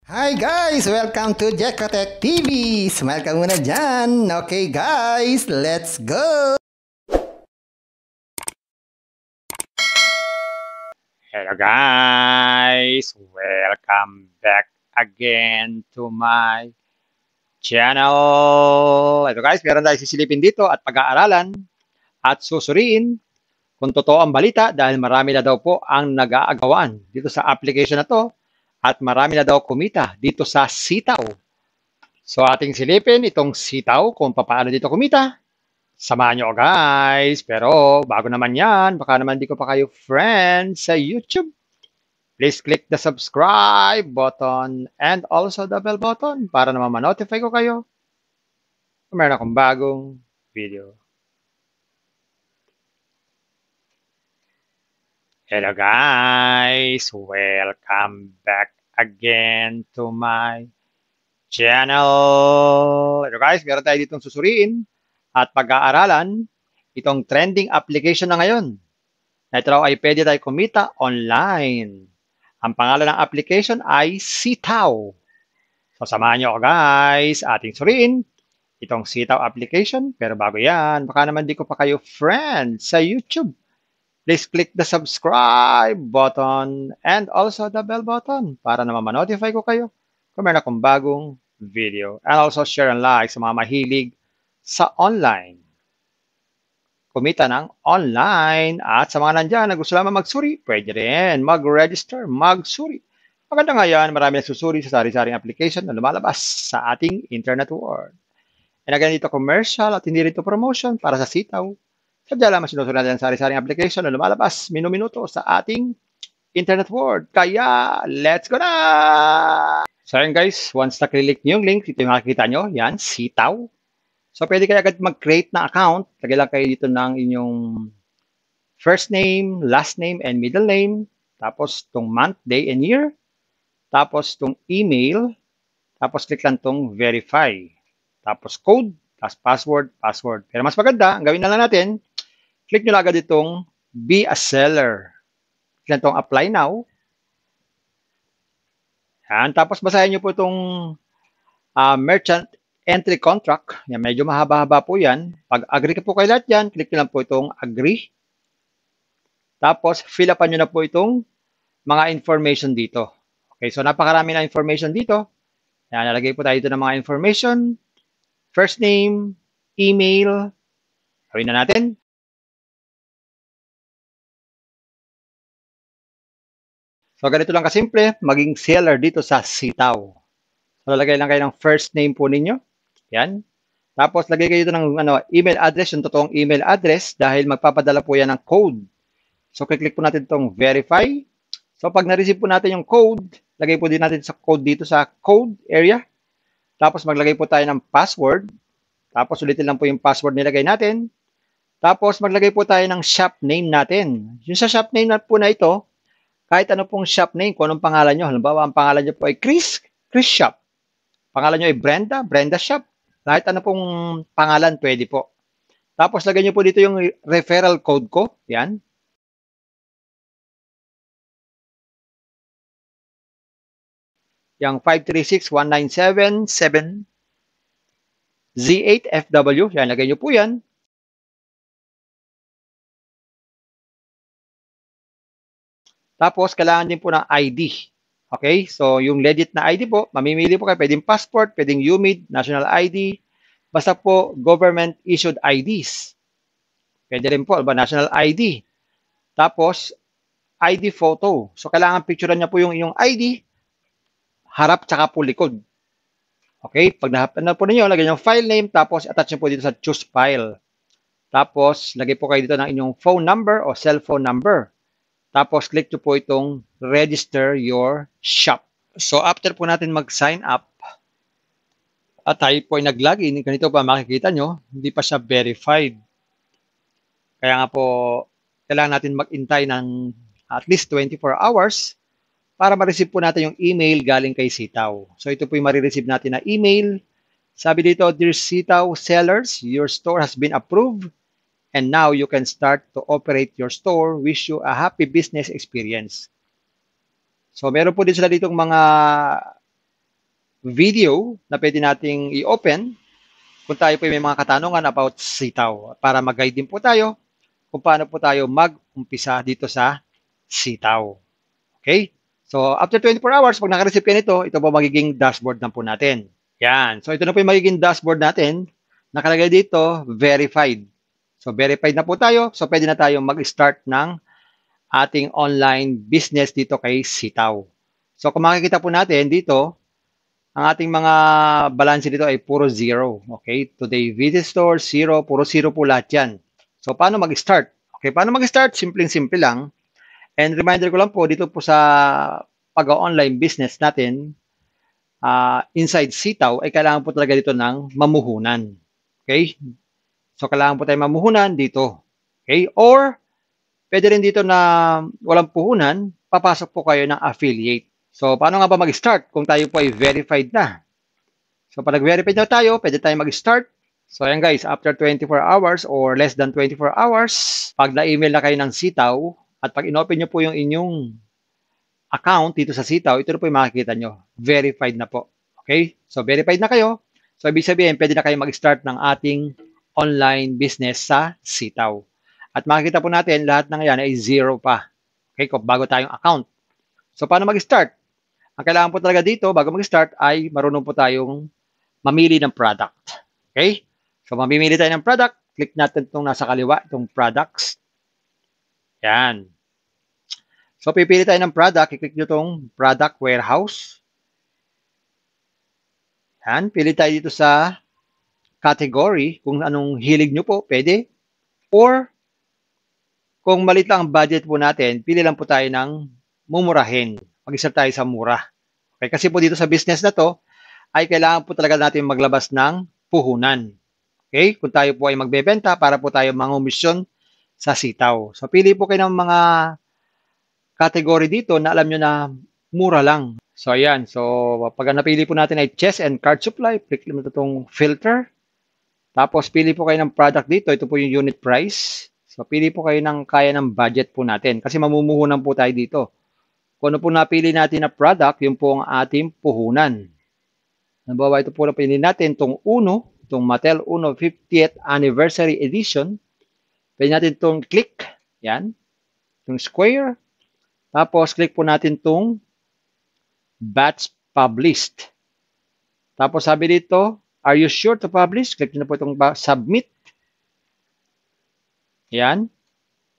Hi guys! Welcome to Jekotech TV! Smile ka muna dyan! Okay guys, let's go! Hello guys! Welcome back again to my channel. Ito guys, meron tayo sisilipin dito at pag-aaralan at susuriin kung totoo ang balita dahil marami na daw po ang nag-aagawan dito sa application na to at marami na daw kumita dito sa Sitaw. So ating silipin itong Sitaw kung paano dito kumita. Samahan nyo guys. Pero bago naman yan, baka naman di ko pa kayo friends sa YouTube. Please click the subscribe button and also the bell button para naman ma-notify ko kayo kung meron akong bagong video. Hello guys! Welcome back again to my channel. Hello guys, meron tayo ditong susuriin at pag-aaralan itong trending application na ngayon. Na ito raw ay pwede tayo kumita online. Ang pangalan ng application ay Sitaw. So samahan nyo ako guys, ating suriin itong Sitaw application. Pero bago yan, baka naman di ko pa kayo friends sa YouTube. Please click the subscribe button and also the bell button para naman ma-notify ko kayo kung meron akong bagong video. And also share and like sa mga mahilig sa online. Kumita ng online at sa mga nandyan na gusto lamang magsuri, pwede rin mag-register, magsuri. Maganda nga yan, marami nagsusuri sa sari-saring application na lumalabas sa ating internet world. And again, dito commercial at hindi rito promotion para sa Sitaw. Sadya lamang sinusuri natin ang sari-saring application na lumalabas minu-minuto sa ating internet world. Kaya, let's go na! So yun guys, once na-click nyo yung link, ito yung makikita nyo, yan, Sitaw. So, pwede kayo agad mag-create na account. Lagay lang kayo dito ng inyong first name, last name, and middle name. Tapos, itong month, day, and year. Tapos, itong email. Tapos, click lang itong verify. Tapos, code. Tapos, password. Pero mas maganda, ang gawin na lang natin, click nyo lang agad itong be a seller. Click lang itong apply now. Yan. Tapos, basahin nyo po itong merchant entry contract, yan, medyo mahaba-haba po yan. Pag agree ka po kayo lahat yan, click nyo lang po itong agree. Tapos, fill upan nyo na po itong mga information dito. Okay, so napakarami na information dito. Yan, nalagay po tayo dito ng mga information. First name, email. Gawin na natin. So, ganito lang kasimple, maging seller dito sa Sitaw. So, lalagay lang kayo ng first name po ninyo. Yan. Tapos, lagay kayo dito ng email address, yung totoong email address dahil magpapadala po yan ng code. So, click po natin itong verify. So, pag na-receive po natin yung code, lagay po din natin sa code dito sa code area. Tapos, maglagay po tayo ng password. Tapos, ulitin lang po yung password nilagay natin. Tapos, maglagay po tayo ng shop name natin. Yung sa shop name na po na ito, kahit ano pong shop name, kung anong pangalan nyo. Halimbawa, ang pangalan nyo po ay Chris Shop. Pangalan nyo ay Brenda Shop. Kahit ano pong pangalan, pwede po. Tapos, lagyan nyo po dito yung referral code ko. Yan. Yung 5361977 Z8FW. Yan, lagay nyo po yan. Tapos, kailangan din po ng ID. Okay? So, yung legit na ID po, mamimili po kayo. Pwedeng passport, pwedeng UMID, national ID. Basta po, government-issued IDs. Pwede rin po, national ID. Tapos, ID photo. So, kailangan picturean niya po yung inyong ID, harap tsaka po likod. Okay? Pag nahapan na po ninyo, lagyan yung file name, tapos attach nyo po dito sa choose file. Tapos, lagay po kayo dito ng inyong phone number o cellphone number. Tapos, click nyo po itong register your shop. So, after po natin mag-sign up, at tayo po ay nag-login, ganito pa makikita nyo, hindi pa siya verified. Kaya nga po, kailangan natin mag-intay ng at least 24 hours para ma-receive po natin yung email galing kay Sitaw. So, ito po yung ma-receive natin na email. Sabi dito, Dear Sitaw sellers, your store has been approved and now you can start to operate your store. Wish you a happy business experience. So, meron po din sila ditong mga video na pwede nating i-open kung tayo po may mga katanungan about sitaw para mag-guide din po tayo kung paano po tayo mag-umpisa dito sa sitaw. Okay? So, after 24 hours, pag naka-receive kayo nito, ito po magiging dashboard na po natin. Yan. So, ito na po yung magiging dashboard natin. Nakalagay dito, verified. So, verified na po tayo. So, pwede na tayo mag-start ng ating online business dito kay Sitaw. So, kung makikita po natin dito, ang ating mga balance dito ay puro zero. Okay? Today visitor, zero, puro zero po lahat yan. So, paano mag-start? Okay, paano mag-start? Simpleng-simple lang. And reminder ko lang po, dito po sa pag-online business natin, inside Sitaw, ay kailangan po talaga dito ng mamuhunan. Okay? So, kailangan po tayo mamuhunan dito. Okay? Or, pwede rin dito na walang puhunan, papasok po kayo ng affiliate. So, paano nga ba mag-start kung tayo po ay verified na? So, pag verified na tayo, pwede tayo mag-start. So, ayan guys, after 24 hours or less than 24 hours, pag na-email na kayo ng Sitaw, at pag in-open nyo po yung inyong account dito sa Sitaw, ito na po yung makikita nyo. Verified na po. Okay? So, verified na kayo. So, ibig sabihin, pwede na kayo mag-start ng ating online business sa Sitaw. At makikita po natin, lahat ng yan ay zero pa. Okay? Bago tayong account. So, paano mag-start? Ang kailangan po talaga dito, bago mag-start, ay marunong po tayong mamili ng product. Okay? So, mamimili tayo ng product. Click natin itong nasa kaliwa, itong products. Yan. So, pipili tayo ng product. I-click nyo itong product warehouse. Yan. Pili tayo dito sa category. Kung anong hilig nyo po, pwede. Or, kung malit lang ang budget po natin, pili lang po tayo ng mumurahin. Mag-isa tayo sa mura. Okay? Kasi po dito sa business na to, ay kailangan po talaga natin maglabas ng puhunan. Okay? Kung tayo po ay magbebenta para po tayo mangumisyon sa Sitaw. So, pili po kayo ng mga category dito na alam nyo na mura lang. So, ayan. So, pag napili po natin ay chest and card supply, click naman itong filter. Tapos, pili po kayo ng product dito. Ito po yung unit price. So, pili po kayo ng kaya ng budget po natin. Kasi mamumuhunan po tayo dito. Kung ano po napili natin na product, yun po ang ating puhunan. Nabawa ito po na pinili natin, itong Uno, itong Mattel Uno 50th Anniversary Edition. Pwede natin itong click. Yan. Itong square. Tapos, click po natin itong batch published. Tapos, sabi dito, are you sure to publish? Click na po itong submit. Yan.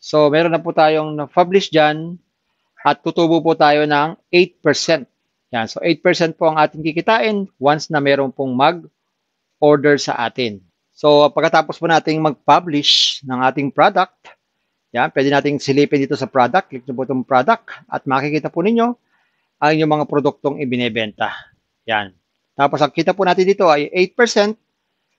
So, meron na po tayong na-publish dyan. At tutubo po tayo ng 8%. Yan. So, 8% po ang ating kikitain once na meron pong mag-order sa atin. So, pagkatapos po nating mag-publish ng ating product, yan, pwede nating silipin dito sa product. Click nyo po itong product at makikita po ninyo ang inyong mga produktong ibinebenta. Yan. Tapos, ang kita po natin dito ay 8%.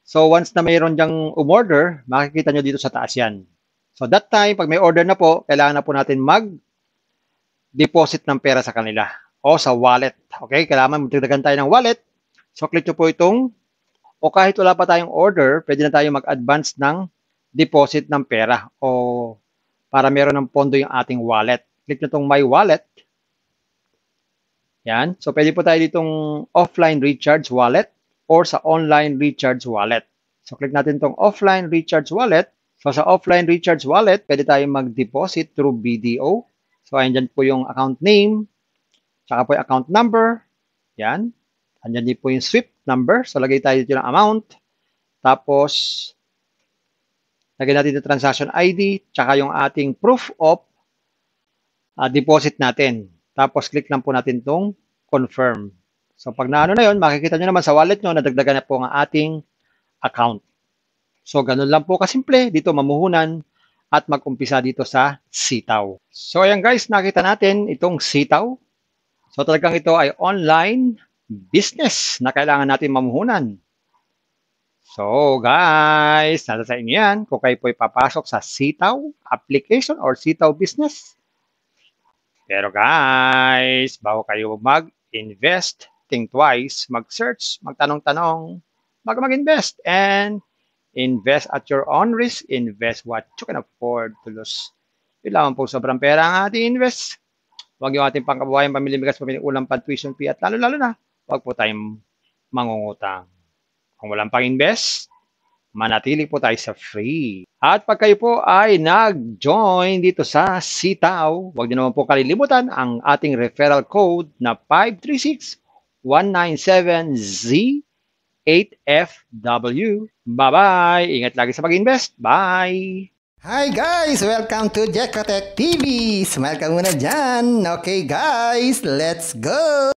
So, once na mayroon dyang umorder, makikita nyo dito sa taas yan. So, that time, pag may order na po, kailangan na po natin deposit ng pera sa kanila o sa wallet. Okay? Kailangan magdagdagan tayo ng wallet. So, click nyo po itong o kahit wala pa tayong order, pwede na tayo mag-advance ng deposit ng pera o para meron ng pondo yung ating wallet. Click nyo itong My Wallet. Yan. So, pwede po tayo ditong offline recharge wallet or sa online recharge wallet. So, click natin itong offline recharge wallet. So, sa offline recharge wallet, pwede tayo mag-deposit through BDO. So, andyan po yung account name, tsaka po yung account number. Yan. Andyan din po yung SWIFT number. So, lagay tayo dito ng amount. Tapos, lagay natin yung transaction ID, tsaka yung ating proof of deposit natin. Tapos, click lang po natin itong confirm. So, pag naano na yun, makikita nyo naman sa wallet nyo, nadagdagan na po ang ating account. So, ganun lang po kasimple. Dito, mamuhunan at mag-umpisa dito sa Sitaw. So, ayan guys, nakita natin itong Sitaw. So, talagang ito ay online business na kailangan natin mamuhunan. So, guys, nasa sa inyo yan. Kung kayo po ipapasok sa Sitaw application or Sitaw business. Pero guys, bago kayo mag-invest, think twice, mag-search, magtanong-tanong, mag-invest, and invest at your own risk. Invest what you can afford to lose. Yun lamang po, sobrang pera ang ating invest. Huwag yung ating pangkabuhayan, pamilya, bigas, pamilya, ulam, tuition fee, at lalo-lalo na, huwag po tayong mangungutang. Kung walang pang-invest, manatili po tayo sa free. At pag kayo po ay nag-join dito sa Sitaw, huwag niyo naman po kalilimutan ang ating referral code na 536197Z8FW. Bye-bye! Ingat lagi sa pag-invest. Bye! Hi guys! Welcome to Jekotech TV! Smile ka muna dyan! Okay guys, let's go!